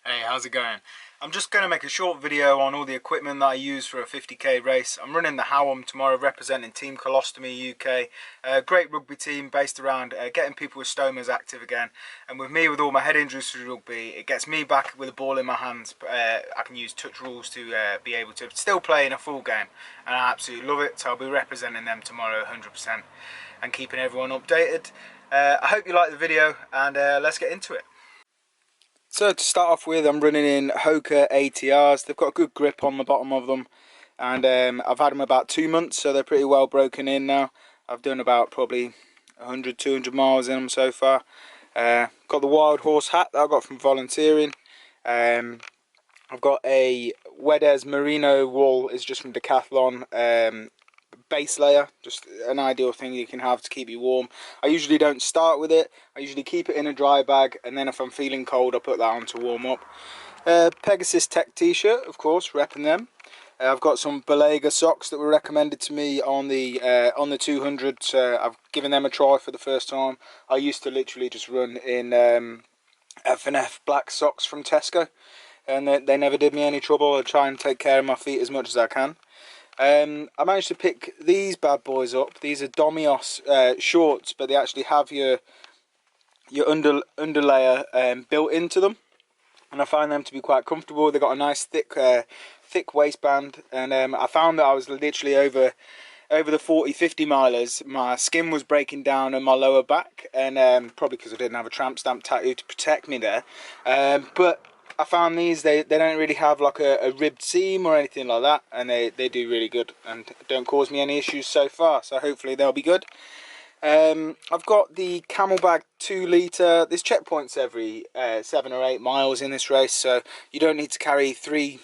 Hey, how's it going? I'm just going to make a short video on all the equipment that I use for a 50k race. I'm running the Howum tomorrow, representing Team Colostomy UK, a great rugby team based around getting people with stomas active again. And with me, with all my head injuries through rugby, it gets me back with a ball in my hands. I can use touch rules to be able to still play in a full game, and I absolutely love it. So I'll be representing them tomorrow 100% and keeping everyone updated. I hope you like the video, and let's get into it. So to start off with, I'm running in Hoka ATRs. They've got a good grip on the bottom of them, and I've had them about 2 months, so they're pretty well broken in now. I've done about probably 100-200 miles in them so far. Got the Wild Horse hat that I got from volunteering. I've got a Wedez merino wool, it's just from Decathlon. Base layer, just an ideal thing you can have to keep you warm. I usually don't start with it. I usually keep it in a dry bag, and then if I'm feeling cold, I put that on to warm up. Pegasus Tech t-shirt, of course, repping them. I've got some Belega socks that were recommended to me on the 200. I've given them a try for the first time. I used to literally just run in F&F black socks from Tesco, and they never did me any trouble. I try and take care of my feet as much as I can. I managed to pick these bad boys up. These are Domios shorts, but they actually have your underlayer built into them, and I find them to be quite comfortable. They've got a nice thick waistband, and I found that I was literally over the 40-50 milers, my skin was breaking down on my lower back, and probably because I didn't have a tramp stamp tattoo to protect me there. But I found these, they don't really have like a ribbed seam or anything like that, and they do really good and don't cause me any issues so far, so hopefully they'll be good. I've got the Camelbag 2 litre. There's checkpoints every 7 or 8 miles in this race, so you don't need to carry 3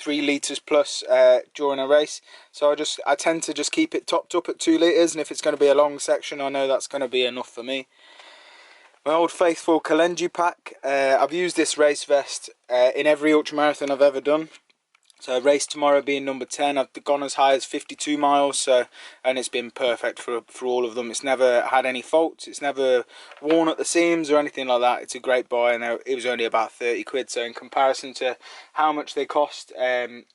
litres plus during a race, so I tend to just keep it topped up at 2 litres, and if it's going to be a long section, I know that's going to be enough for me. My old faithful Kalenji pack. I've used this race vest in every ultramarathon I've ever done. So race tomorrow being number 10, I've gone as high as 52 miles, and it's been perfect for all of them. It's never had any faults, it's never worn at the seams or anything like that. It's a great buy, and it was only about 30 quid, so in comparison to how much they cost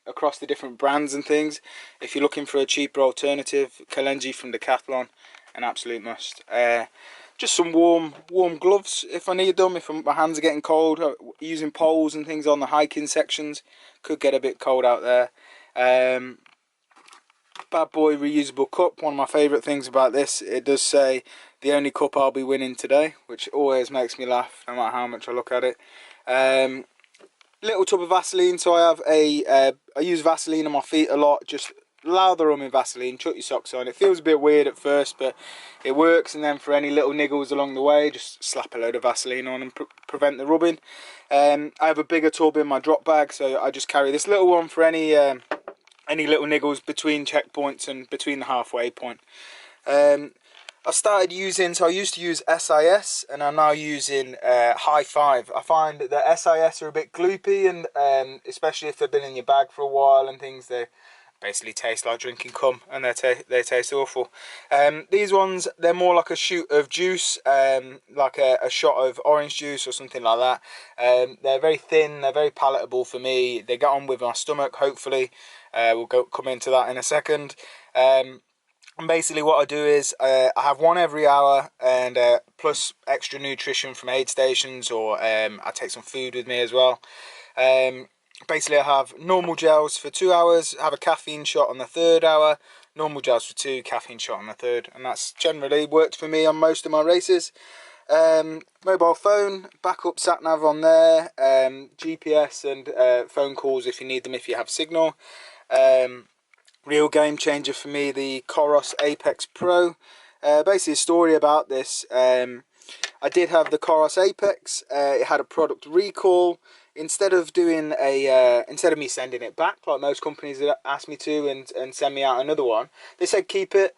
across the different brands and things, if you're looking for a cheaper alternative, Kalenji from Decathlon, an absolute must. Just some warm gloves if I need them, if my hands are getting cold. Using poles and things on the hiking sections, could get a bit cold out there. Bad boy reusable cup, one of my favourite things about this, it does say the only cup I'll be winning today, which always makes me laugh no matter how much I look at it. Little tub of Vaseline, so I use Vaseline on my feet a lot, just lather them in Vaseline, chuck your socks on. It feels a bit weird at first, but it works, and then for any little niggles along the way, just slap a load of Vaseline on and prevent the rubbing. I have a bigger tub in my drop bag, so I just carry this little one for any little niggles between checkpoints and between the halfway point. I started using, so I used to use SIS, and I'm now using High Five. I find that the SIS are a bit gloopy, and especially if they've been in your bag for a while and things, they basically taste like drinking cum, and they taste awful. These ones, they're more like a shoot of juice, like a shot of orange juice or something like that. They're very thin, they're very palatable for me, they get on with my stomach, hopefully. We'll come into that in a second. And basically what I do is I have one every hour, and plus extra nutrition from aid stations, or I take some food with me as well. Basically I have normal gels for 2 hours, have a caffeine shot on the 3rd hour, normal gels for 2, caffeine shot on the 3rd, and that's generally worked for me on most of my races. Mobile phone, backup sat nav on there, GPS and phone calls if you need them, if you have signal. Real game changer for me, the Coros Apex Pro. Basically a story about this. I did have the Coros Apex. It had a product recall. Instead of me sending it back like most companies that ask me to and send me out another one, they said keep it.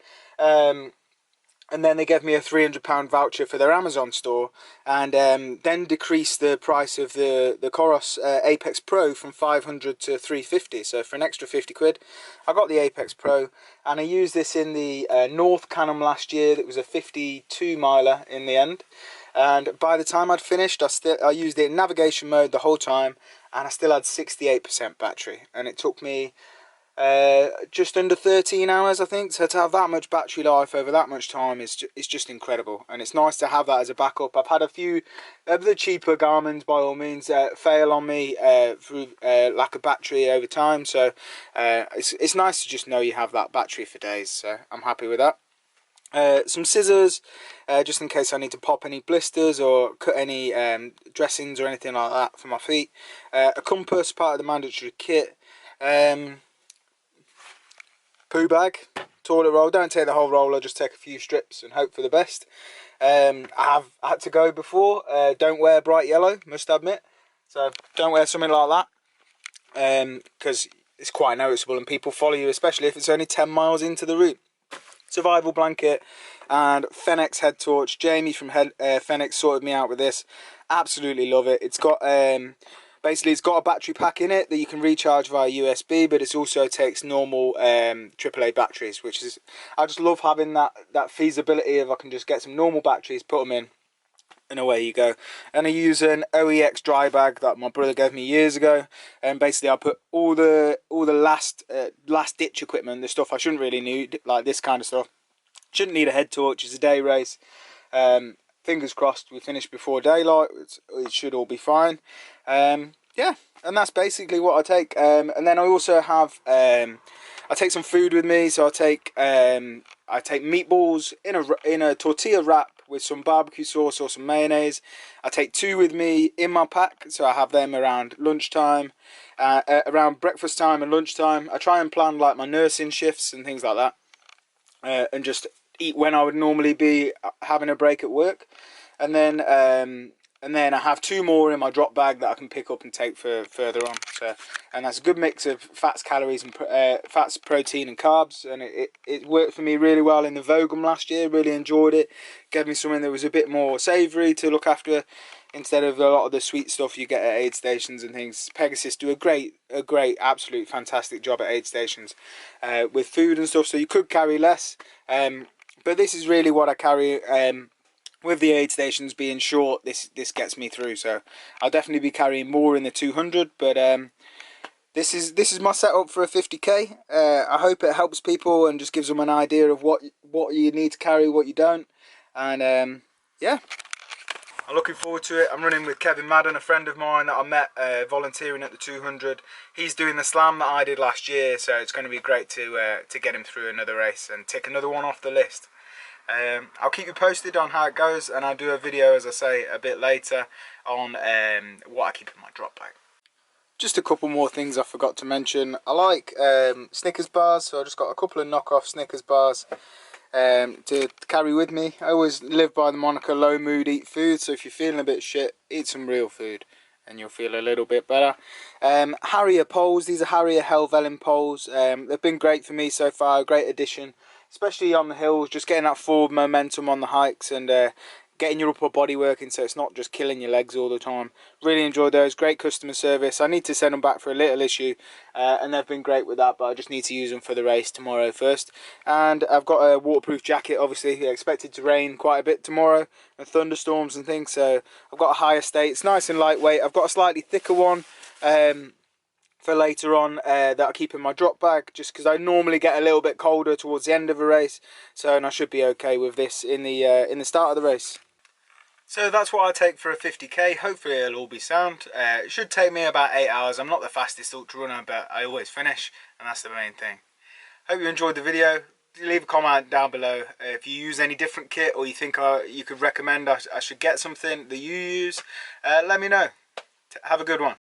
And then they gave me a £300 voucher for their Amazon store, and then decreased the price of the Coros Apex Pro from 500 to 350. So for an extra 50 quid, I got the Apex Pro, and I used this in the North Canham last year. That was a 52 miler in the end. and by the time I'd finished, I used it in navigation mode the whole time, and I still had 68% battery, and it took me just under 13 hours, I think. So to have that much battery life over that much time is just incredible, and it's nice to have that as a backup. I've had a few of the cheaper Garmin's, by all means, fail on me through lack of battery over time, so it's nice to just know you have that battery for days, so I'm happy with that. Some scissors, just in case I need to pop any blisters or cut any dressings or anything like that for my feet. A compass, part of the mandatory kit. Poo bag, toilet roll. Don't take the whole roll, I just take a few strips and hope for the best. I have had to go before. Don't wear bright yellow, must admit. So don't wear something like that, because it's quite noticeable and people follow you, especially if it's only 10 miles into the route. Survival blanket and Fenix head torch. Jamie from Fenix sorted me out with this. Absolutely love it. It's got basically it's got a battery pack in it that you can recharge via USB, but it also takes normal AAA batteries, which is, I just love having that feasibility of I can just get some normal batteries, put them in, and away you go. And I use an OEX dry bag that my brother gave me years ago, and basically I put all the last ditch equipment, the stuff I shouldn't really need, like this kind of stuff. Shouldn't need a head torch. It's a day race. Fingers crossed we finish before daylight. It should all be fine. Yeah, and that's basically what I take. And then I also have I take some food with me. So I take meatballs in a tortilla wrap with some barbecue sauce or some mayonnaise. I take 2 with me in my pack, so I have them around lunchtime, around breakfast time and lunchtime. I try and plan like my nursing shifts and things like that, and just eat when I would normally be having a break at work. And then I have 2 more in my drop bag that I can pick up and take for further on. So, and that's a good mix of fats, calories, and fats, protein, and carbs. And it worked for me really well in the Vogum last year. Really enjoyed it. Gave me something that was a bit more savoury to look after, instead of a lot of the sweet stuff you get at aid stations and things. Pegasus do a great, absolute fantastic job at aid stations with food and stuff. So you could carry less, but this is really what I carry. With the aid stations being short, this gets me through. So I'll definitely be carrying more in the 200. But this is my setup for a 50k. I hope it helps people and just gives them an idea of what you need to carry, what you don't. And yeah, I'm looking forward to it. I'm running with Kevin Madden, a friend of mine that I met volunteering at the 200. He's doing the slam that I did last year, so it's going to be great to get him through another race and tick another one off the list. I'll keep you posted on how it goes, and I'll do a video, as I say, a bit later on what I keep in my drop bag. Just a couple more things I forgot to mention. I like Snickers bars, so I just got a couple of knockoff Snickers bars to carry with me. I always live by the moniker low mood, eat food, so if you're feeling a bit shit, eat some real food and you'll feel a little bit better. Harrier poles, these are Harrier Helvellyn poles. They've been great for me so far, a great addition, especially on the hills, just getting that forward momentum on the hikes and getting your upper body working, so it's not just killing your legs all the time. Really enjoyed those. Great customer service. I need to send them back for a little issue, and they've been great with that, but I just need to use them for the race tomorrow first. And I've got a waterproof jacket. Obviously expected to rain quite a bit tomorrow and thunderstorms and things, so I've got a higher state. It's nice and lightweight. I've got a slightly thicker one for later on that I keep in my drop bag, just because I normally get a little bit colder towards the end of a race, so and I should be okay with this in the start of the race. So that's what I take for a 50k. Hopefully it'll all be sound. It should take me about 8 hours. I'm not the fastest ultra runner, but I always finish, and that's the main thing. Hope you enjoyed the video. Leave a comment down below if you use any different kit, or you think you could recommend I should get something that you use. Let me know. Have a good one.